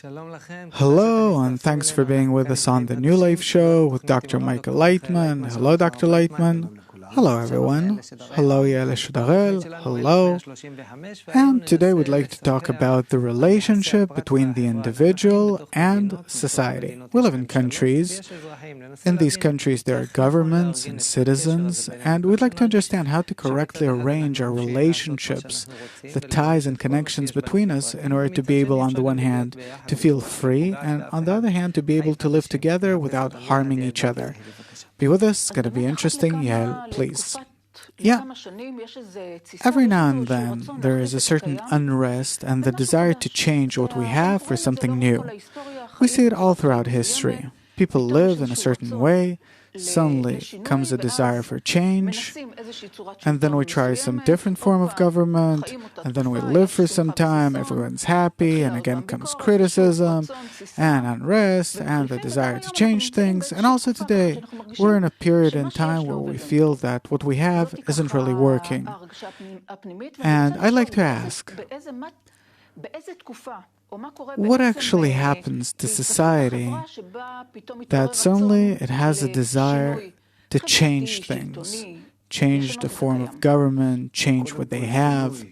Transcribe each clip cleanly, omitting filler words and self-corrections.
Hello, and thanks for being with us on the New Life Show with Dr. Michael Laitman. Hello, Dr. Laitman. Hello, everyone. Hello, Yael Shudarel. Hello. And today we'd like to talk about the relationship between the individual and society. We live in countries. In these countries, there are governments and citizens, and we'd like to understand how to correctly arrange our relationships, the ties and connections between us, in order to be able, on the one hand, to feel free, and on the other hand, to be able to live together without harming each other. Be with us, it's going to be interesting. Yael, please. Yeah. Every now and then, there is a certain unrest and the desire to change what we have for something new. We see it all throughout history. People live in a certain way, suddenly comes a desire for change, and then we try some different form of government, and then we live for some time, everyone's happy, and again comes criticism, and unrest, and the desire to change things. And also today, we're in a period in time where we feel that what we have isn't really working. And I'd like to ask, what actually happens to society that suddenly it has a desire to change things, change the form of government, change what they have?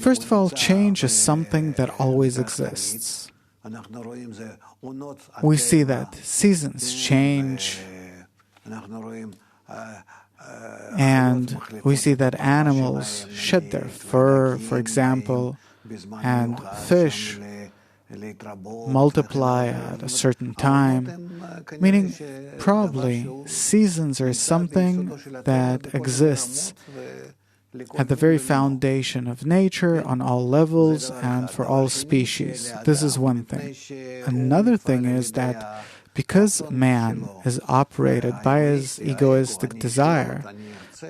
First of all, change is something that always exists. We see that seasons change, and we see that animals shed their fur, for example, and fish multiply at a certain time, meaning probably seasons are something that exists at the very foundation of nature on all levels and for all species. This is one thing. Another thing is that because man is operated by his egoistic desire,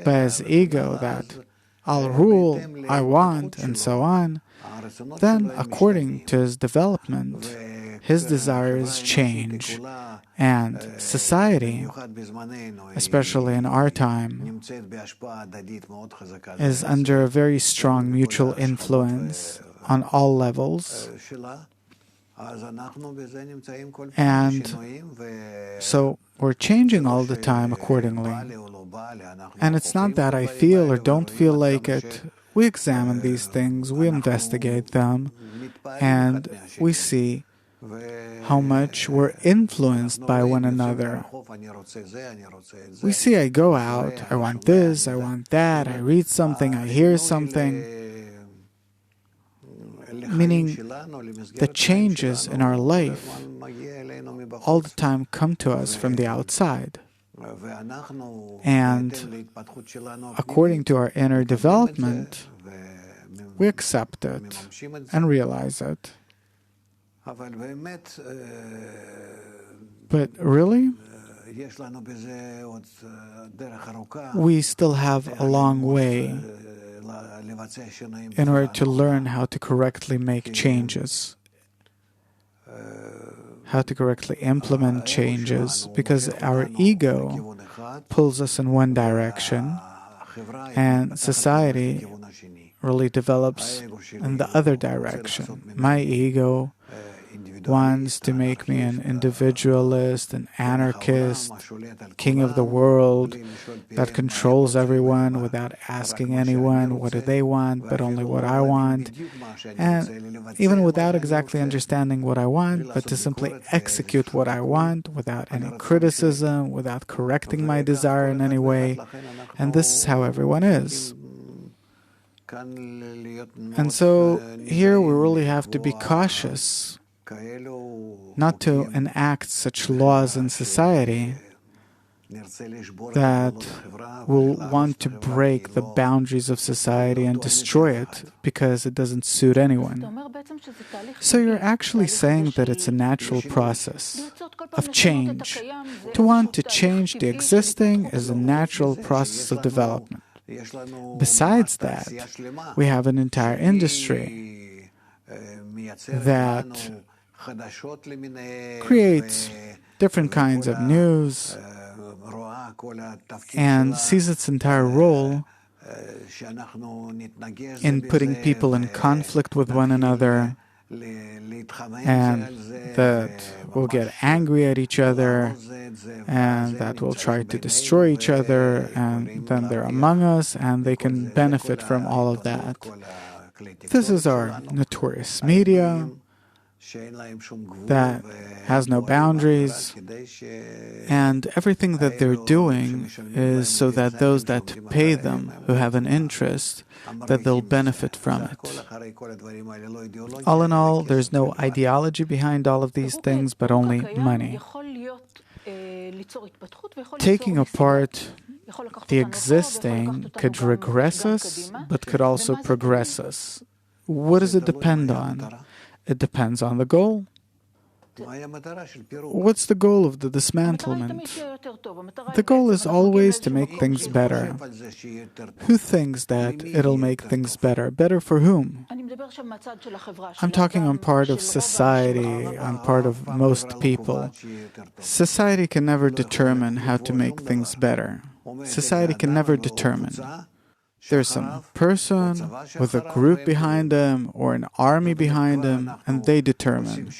by his ego that I'll rule, I want, and so on, then, according to his development, his desires change, and society, especially in our time, is under a very strong mutual influence on all levels. And so we're changing all the time accordingly. And it's not that I feel or don't feel like it. We examine these things, we investigate them, and we see how much we're influenced by one another. We see I go out, I want this, I want that, I read something, I hear something, meaning the changes in our life all the time come to us from the outside. And according to our inner development, we accept it and realize it. But really, we still have a long way in order to learn how to correctly make changes, how to correctly implement changes, because our ego pulls us in one direction and society really develops in the other direction. My ego wants to make me an individualist, an anarchist, king of the world that controls everyone without asking anyone what do they want, but only what I want, and even without exactly understanding what I want, but to simply execute what I want without any criticism, without correcting my desire in any way. And this is how everyone is. And so here we really have to be cautious not to enact such laws in society that will want to break the boundaries of society and destroy it because it doesn't suit anyone. So you're actually saying that it's a natural process of change. To want to change the existing is a natural process of development. Besides that, we have an entire industry that creates different kinds of news and sees its entire role in putting people in conflict with one another and that will get angry at each other, and that will try to destroy each other, and then they're among us, and they can benefit from all of that. This is our notorious media that has no boundaries, and everything that they're doing is so that those that pay them, who have an interest, that they'll benefit from it. All in all, there's no ideology behind all of these things, but only money. Taking apart the existing could regress us, but could also progress us. What does it depend on? It depends on the goal. What's the goal of the dismantlement? The goal is always to make things better. Who thinks that it'll make things better? Better for whom? I'm talking on part of society, on part of most people. Society can never determine how to make things better. Society can never determine. There's some person with a group behind them or an army behind them, and they determine.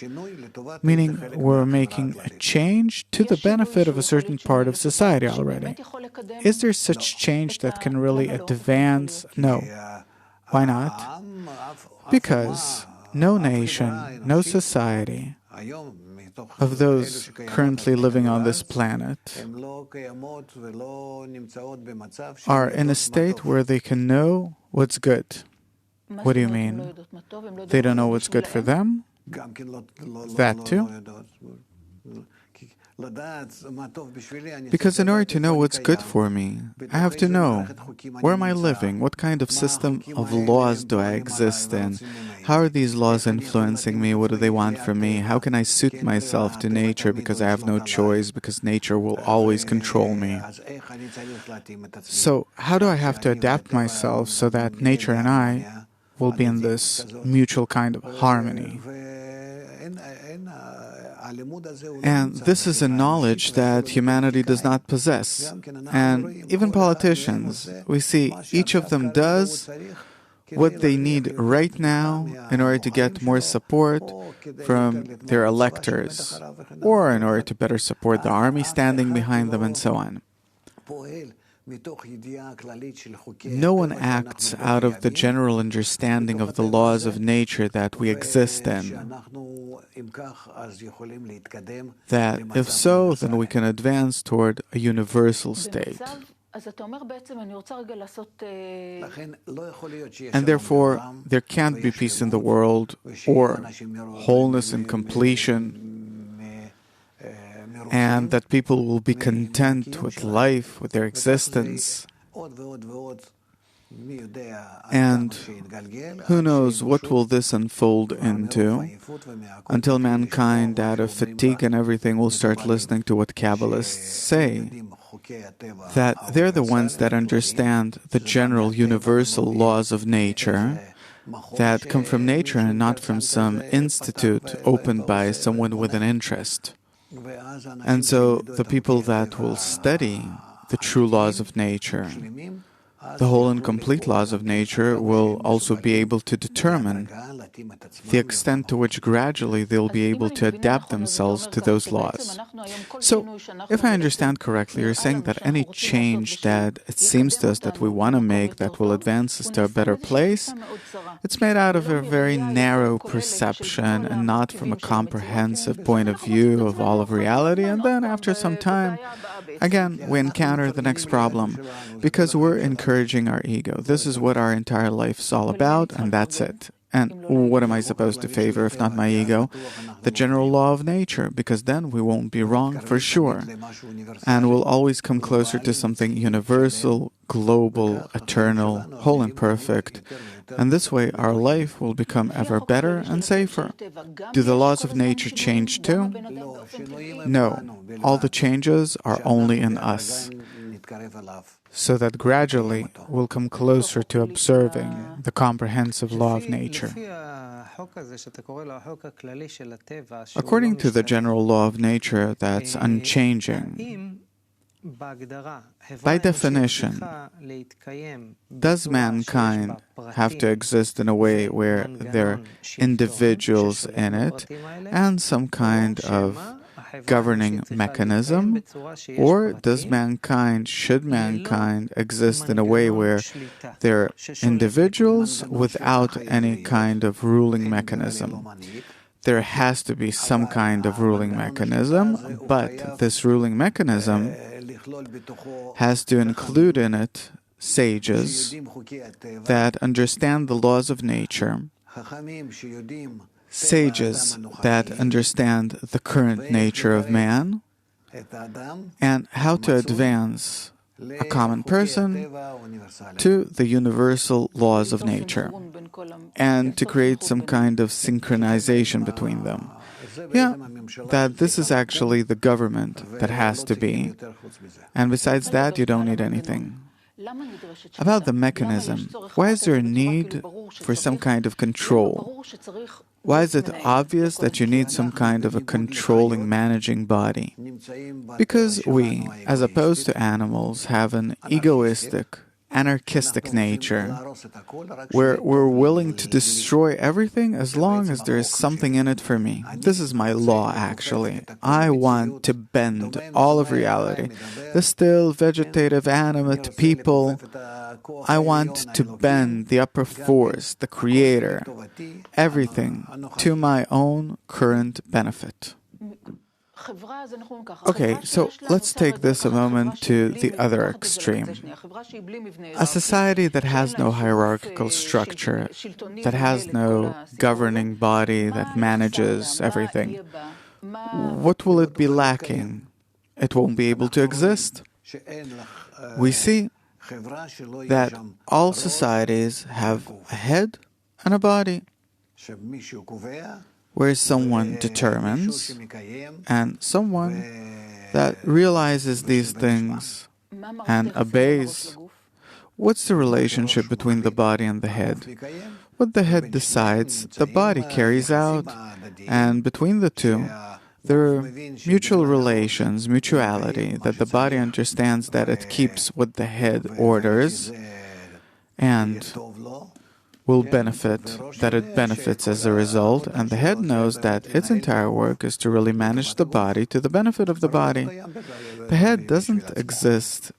Meaning we're making a change to the benefit of a certain part of society already. Is there such change that can really advance? No. Why not? Because no nation, no society of those currently living on this planet are in a state where they can know what's good. What do you mean? They don't know what's good for them? That too? Because in order to know what's good for me, I have to know where am I living, what kind of system of laws do I exist in, how are these laws influencing me, what do they want from me, how can I suit myself to nature because I have no choice, because nature will always control me. So how do I have to adapt myself so that nature and I will be in this mutual kind of harmony? And this is a knowledge that humanity does not possess. And even politicians, we see each of them does what they need right now in order to get more support from their electors, or in order to better support the army standing behind them, and so on. No one acts out of the general understanding of the laws of nature that we exist in. That, if so, then we can advance toward a universal state. And therefore, there can't be peace in the world, or wholeness and completion, and that people will be content with life, with their existence. And who knows what will this unfold into, until mankind, out of fatigue and everything, will start listening to what Kabbalists say, that they're the ones that understand the general universal laws of nature, that come from nature and not from some institute opened by someone with an interest. And so the people that will study the true laws of nature, the whole and complete laws of nature, will also be able to determine the extent to which gradually they'll be able to adapt themselves to those laws. So, if I understand correctly, you're saying that any change that it seems to us that we want to make that will advance us to a better place, it's made out of a very narrow perception and not from a comprehensive point of view of all of reality, and then after some time, again, we encounter the next problem, because we're encouraging our ego. This is what our entire life is all about, and that's it. And what am I supposed to favor if not my ego? The general law of nature, because then we won't be wrong for sure. And we'll always come closer to something universal, global, eternal, whole and perfect. And this way our life will become ever better and safer. Do the laws of nature change too? No. All the changes are only in us, so that gradually we'll come closer to observing the comprehensive law of nature. According to the general law of nature that's unchanging, By definition, does mankind have to exist in a way where there are individuals in it and some kind of governing mechanism? Or should mankind exist in a way where there are individuals without any kind of ruling mechanism? There has to be some kind of ruling mechanism, but this ruling mechanism has to include in it sages that understand the laws of nature, sages that understand the current nature of man, and how to advance a common person to the universal laws of nature, and to create some kind of synchronization between them. That this is actually the government that has to be, and besides that, you don't need anything. About the mechanism, why is there a need for some kind of control? Why is it obvious that you need some kind of a controlling, managing body? Because we, as opposed to animals, have an egoistic, anarchistic nature, where we're willing to destroy everything as long as there is something in it for me. This is my law, actually. I want to bend all of reality. The still, vegetative, animate people, I want to bend the upper force, the creator, everything to my own current benefit. Okay, so let's take this a moment to the other extreme. A society that has no hierarchical structure, that has no governing body that manages everything, what will it be lacking? It won't be able to exist. We see that all societies have a head and a body, where someone determines and someone that realizes these things and obeys. What's the relationship between the body and the head? What the head decides, the body carries out, and between the two, there are mutual relations, mutuality, that the body understands that it keeps what the head orders and will benefit, that it benefits as a result, and the head knows that its entire work is to really manage the body to the benefit of the body. The head doesn't exist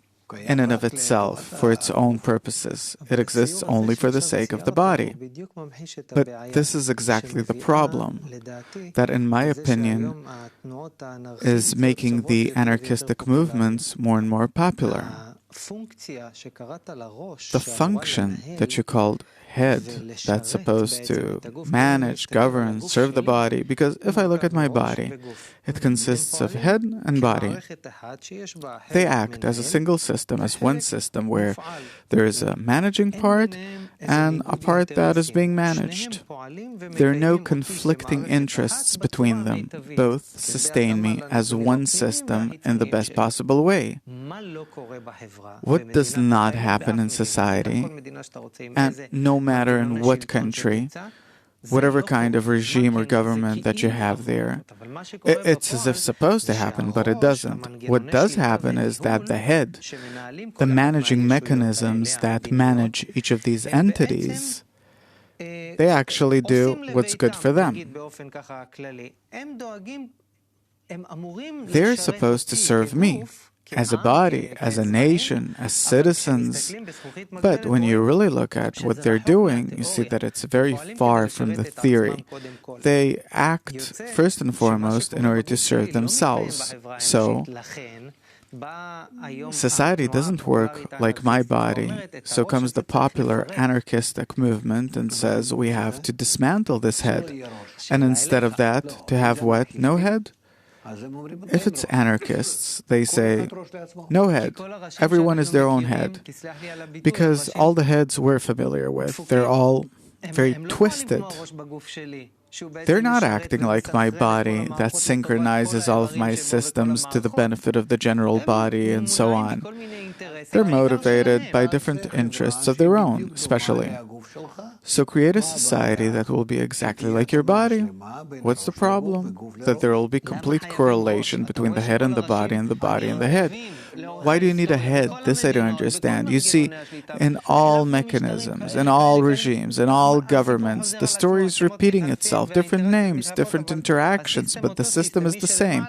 in and of itself for its own purposes. It exists only for the sake of the body. But this is exactly the problem that, in my opinion, is making the anarchistic movements more and more popular. The function that you called head, that's supposed to manage, govern, serve the body, because if I look at my body, it consists of head and body. They act as a single system, as one system, where there is a managing part and a part that is being managed. There are no conflicting interests between them. Both sustain me as one system in the best possible way. What does not happen in society, and no matter in what country, whatever kind of regime or government that you have there, it's as if supposed to happen, but it doesn't. What does happen is that the head, the managing mechanisms that manage each of these entities, they actually do what's good for them. They're supposed to serve me as a body, as a nation, as citizens. But when you really look at what they're doing, you see that it's very far from the theory. They act, first and foremost, in order to serve themselves. So, society doesn't work like my body. So comes the popular anarchistic movement and says we have to dismantle this head. And instead of that, to have what? No head? If it's anarchists, they say, no head. Everyone is their own head. Because all the heads we're familiar with, they're all very twisted. They're not acting like my body that synchronizes all of my systems to the benefit of the general body and so on. They're motivated by different interests of their own, especially. So create a society that will be exactly like your body. What's the problem? That there will be complete correlation between the head and the body and the head. Why do you need a head? This I don't understand. You see, in all mechanisms, in all regimes, in all governments, the story is repeating itself. Different names, different interactions, but the system is the same.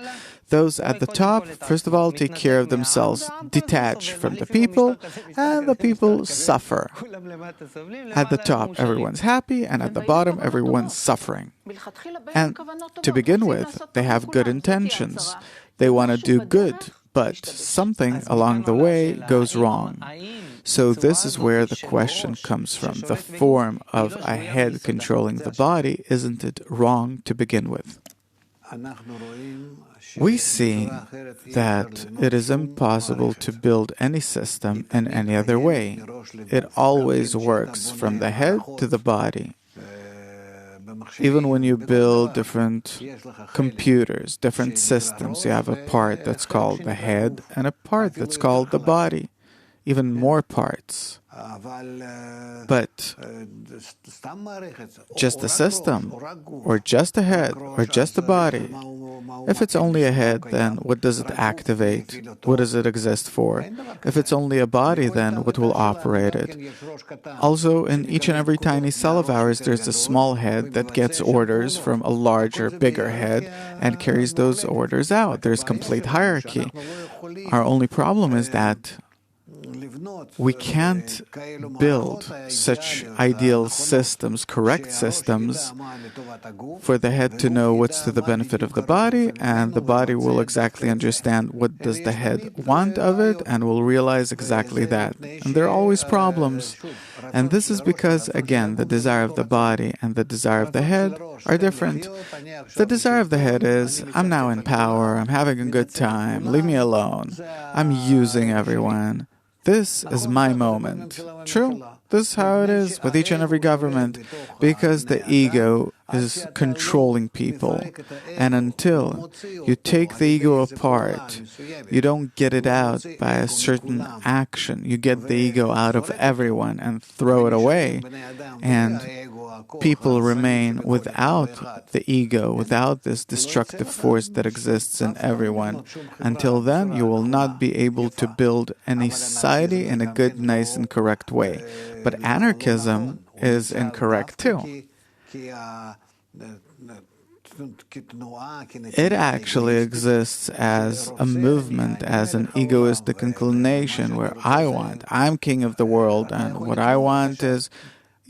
Those at the top, first of all, take care of themselves, detach from the people, and the people suffer. At the top, everyone's happy, and at the bottom, everyone's suffering. And to begin with, they have good intentions. They want to do good, but something along the way goes wrong. So this is where the question comes from. The form of a head controlling the body, isn't it wrong to begin with? We see that it is impossible to build any system in any other way. It always works from the head to the body. Even when you build different computers, different systems, you have a part that's called the head and a part that's called the body. Even more parts. But just a system, or just a head, or just a body. If it's only a head, then what does it activate? What does it exist for? If it's only a body, then what will operate it? Also, in each and every tiny cell of ours, there's a small head that gets orders from a larger, bigger head and carries those orders out. There's complete hierarchy. Our only problem is that we can't build such ideal systems, correct systems, for the head to know what's to the benefit of the body, and the body will exactly understand what does the head want of it, and will realize exactly that. And there are always problems. And this is because, again, the desire of the body and the desire of the head are different. The desire of the head is, I'm now in power, I'm having a good time, leave me alone, I'm using everyone. This is my moment. True, this is how it is with each and every government, because the ego is controlling people. And until you take the ego apart, you don't get it out by a certain action. You get the ego out of everyone and throw it away. And people remain without the ego, without this destructive force that exists in everyone. Until then, you will not be able to build any society in a good, nice, and correct way. But anarchism is incorrect too. It actually exists as a movement, as an egoistic inclination where I'm king of the world, and what I want is,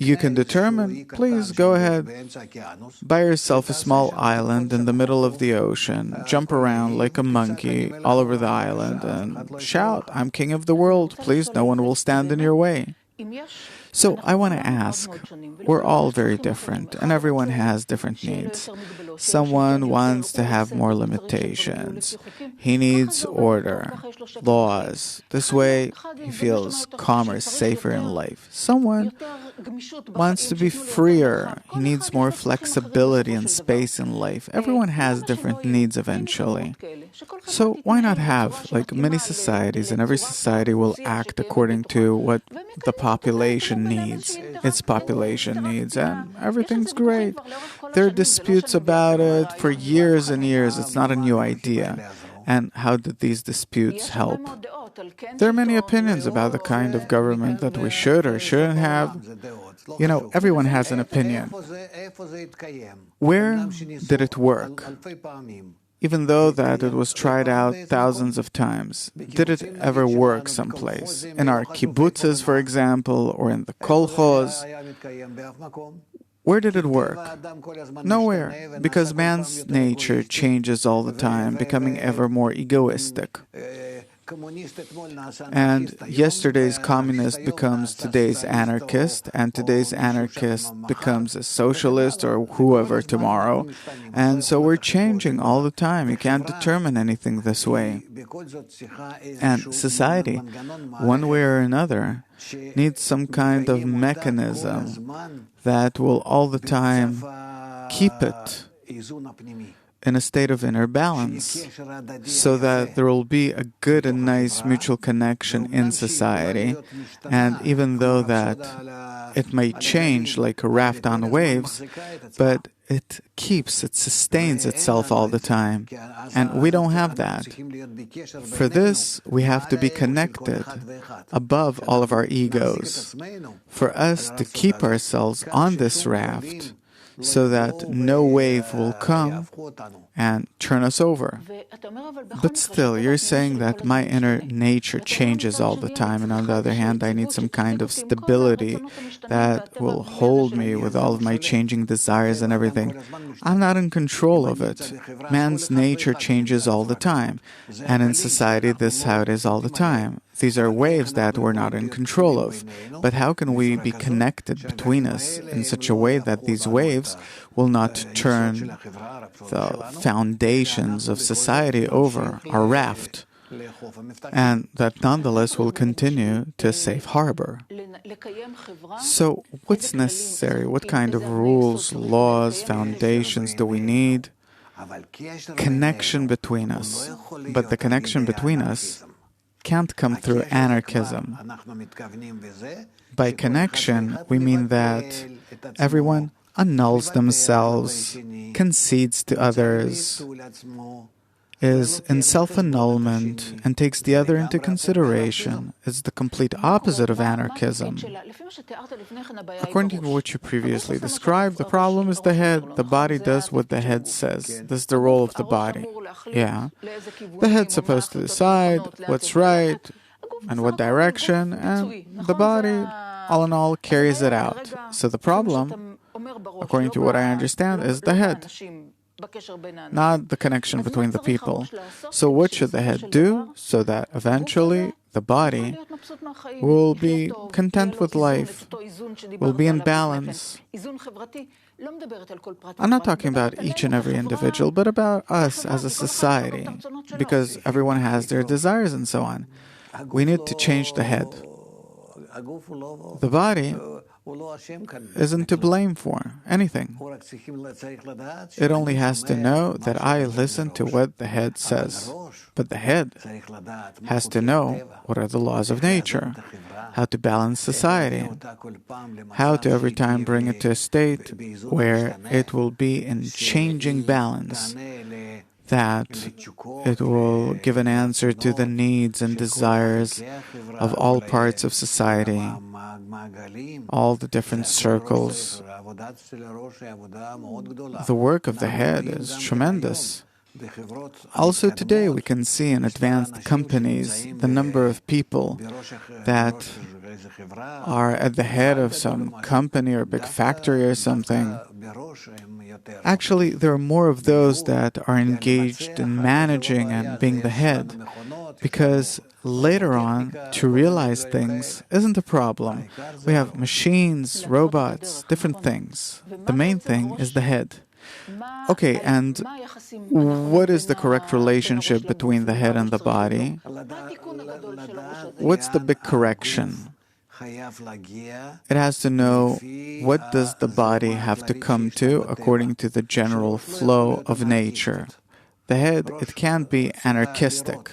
you can determine, please go ahead, buy yourself a small island in the middle of the ocean, jump around like a monkey all over the island, and shout, I'm king of the world, please, no one will stand in your way. So I want to ask, we're all very different, and everyone has different needs. Someone wants to have more limitations. He needs order, laws. This way, he feels calmer, safer in life. Someone wants to be freer. He needs more flexibility and space in life. Everyone has different needs eventually. So why not have, like, many societies, and every society will act according to what the population needs, its population needs, and everything's great. There are disputes about it for years and years. It's not a new idea. And how did these disputes help? There are many opinions about the kind of government that we should or shouldn't have. You know, everyone has an opinion. Where did it work? Even though that it was tried out thousands of times, did it ever work someplace? In our kibbutzes, for example, or in the kolchoz? Where did it work? Nowhere, because man's nature changes all the time, becoming ever more egoistic. And yesterday's communist becomes today's anarchist, and today's anarchist becomes a socialist or whoever tomorrow. And so we're changing all the time. You can't determine anything this way. And society, one way or another, needs some kind of mechanism that will all the time keep it in a state of inner balance, so that there will be a good and nice mutual connection in society. And even though that it may change like a raft on waves, but it sustains itself all the time. And we don't have that. For this, we have to be connected above all of our egos. For us to keep ourselves on this raft so that no wave will come and turn us over. But still, you're saying that my inner nature changes all the time, and on the other hand, I need some kind of stability that will hold me with all of my changing desires and everything. I'm not in control of it. Man's nature changes all the time, and in society, this is how it is all the time. These are waves that we're not in control of. But how can we be connected between us in such a way that these waves will not turn the foundations of society over, our raft, and that nonetheless will continue to safe harbor? So what's necessary? What kind of rules, laws, foundations do we need? Connection between us. But the connection between us can't come through anarchism. By connection, we mean that everyone annuls themselves, concedes to others, is in self-annulment, and takes the other into consideration. It's the complete opposite of anarchism. According to what you previously described, the problem is the head. The body does what the head says. This is the role of the body. Yeah. The head's supposed to decide what's right and what direction, and the body, all in all, carries it out. So the problem, according to what I understand, is the head, not the connection between the people. So what should the head do so that eventually the body will be content with life, will be in balance? I'm not talking about each and every individual, but about us as a society, because everyone has their desires and so on. We need to change the head. The body isn't to blame for anything. It only has to know that I listen to what the head says. But the head has to know what are the laws of nature, how to balance society, how to every time bring it to a state where it will be in changing balance, that it will give an answer to the needs and desires of all parts of society, all the different circles. The work of the head is tremendous. Also today we can see in advanced companies the number of people that are at the head of some company or big factory or something. Actually, there are more of those that are engaged in managing and being the head, because later on, to realize things isn't a problem. We have machines, robots, different things. The main thing is the head. Okay, and what is the correct relationship between the head and the body? What's the big correction? It has to know what does the body have to come to according to the general flow of nature. The head, it can't be anarchistic.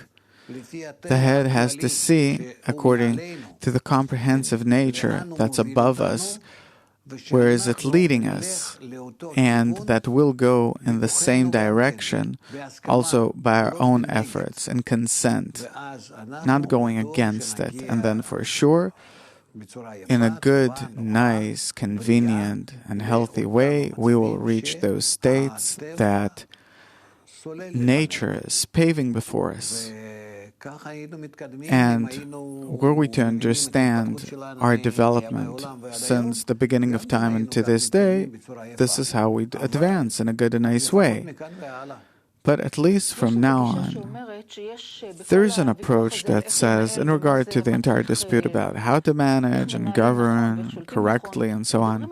The head has to see according to the comprehensive nature that's above us, where is it leading us, and that will go in the same direction also by our own efforts and consent, not going against it. And then for sure, in a good, nice, convenient, and healthy way, we will reach those states that nature is paving before us. And were we to understand our development since the beginning of time and to this day, this is how we advance in a good and nice way. But at least from now on, there's an approach that says, in regard to the entire dispute about how to manage and govern correctly and so on,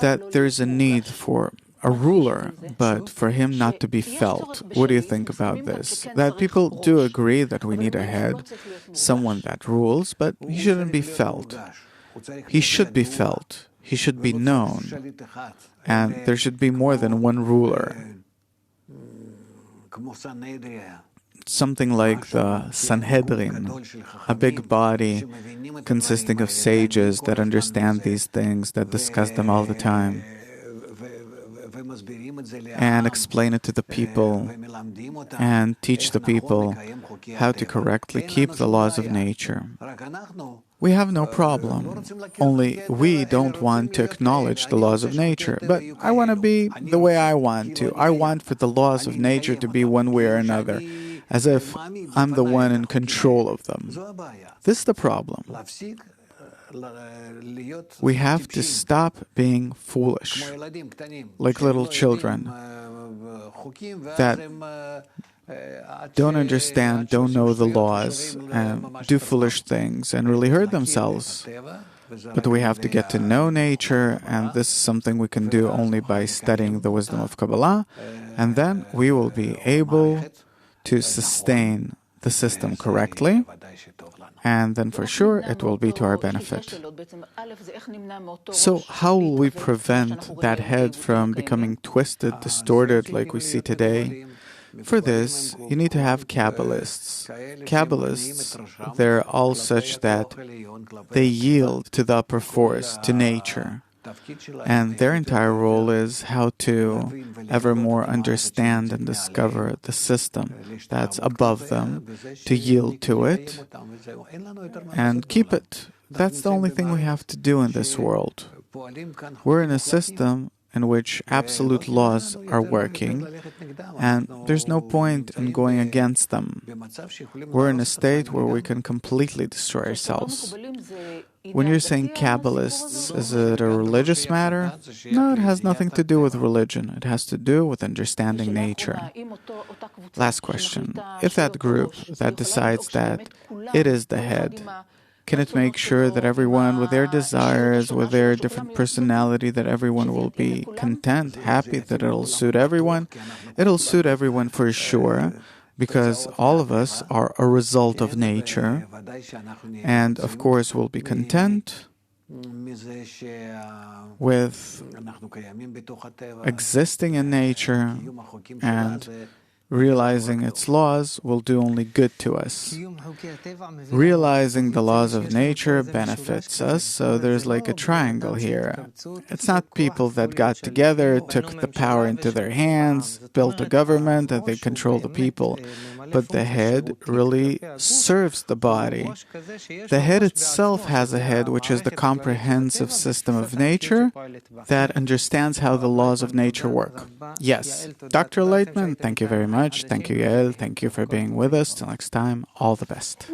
that there's a need for a ruler, but for him not to be felt. What do you think about this? That people do agree that we need a head, someone that rules, but he shouldn't be felt. He should be felt. He should be known. And there should be more than one ruler. Something like the Sanhedrin, a big body consisting of sages that understand these things, that discuss them all the time. and explain it to the people and teach the people how to correctly keep the laws of nature. We have no problem, only we don't want to acknowledge the laws of nature. But I want to be the way I want to. I want for the laws of nature to be one way or another, as if I'm the one in control of them. This is the problem. We have to stop being foolish, like little children that don't understand, don't know the laws, and do foolish things and really hurt themselves. But we have to get to know nature, and this is something we can do only by studying the wisdom of Kabbalah, and then we will be able to sustain the system correctly, and then for sure it will be to our benefit. So how will we prevent that head from becoming twisted, distorted like we see today? For this, you need to have Kabbalists. Kabbalists, they're all such that they yield to the upper force, to nature. And their entire role is how to ever more understand and discover the system that's above them, to yield to it and keep it. That's the only thing we have to do in this world. We're in a system in which absolute laws are working, and there's no point in going against them. We're in a state where we can completely destroy ourselves. When you're saying Kabbalists, is it a religious matter? No, it has nothing to do with religion. It has to do with understanding nature. Last question. If that group that decides that it is the head, can it make sure that everyone with their desires, with their different personality, that everyone will be content, happy, that it'll suit everyone? It'll suit everyone for sure, because all of us are a result of nature, and of course we'll be content with existing in nature, and realizing its laws will do only good to us. Realizing the laws of nature benefits us, so there's like a triangle here. It's not people that got together, took the power into their hands, built a government, and they control the people. But the head really serves the body. The head itself has a head, which is the comprehensive system of nature that understands how the laws of nature work. Yes, Dr. Laitman, thank you very much. Thank you, Yael. Thank you for being with us. Till next time, all the best.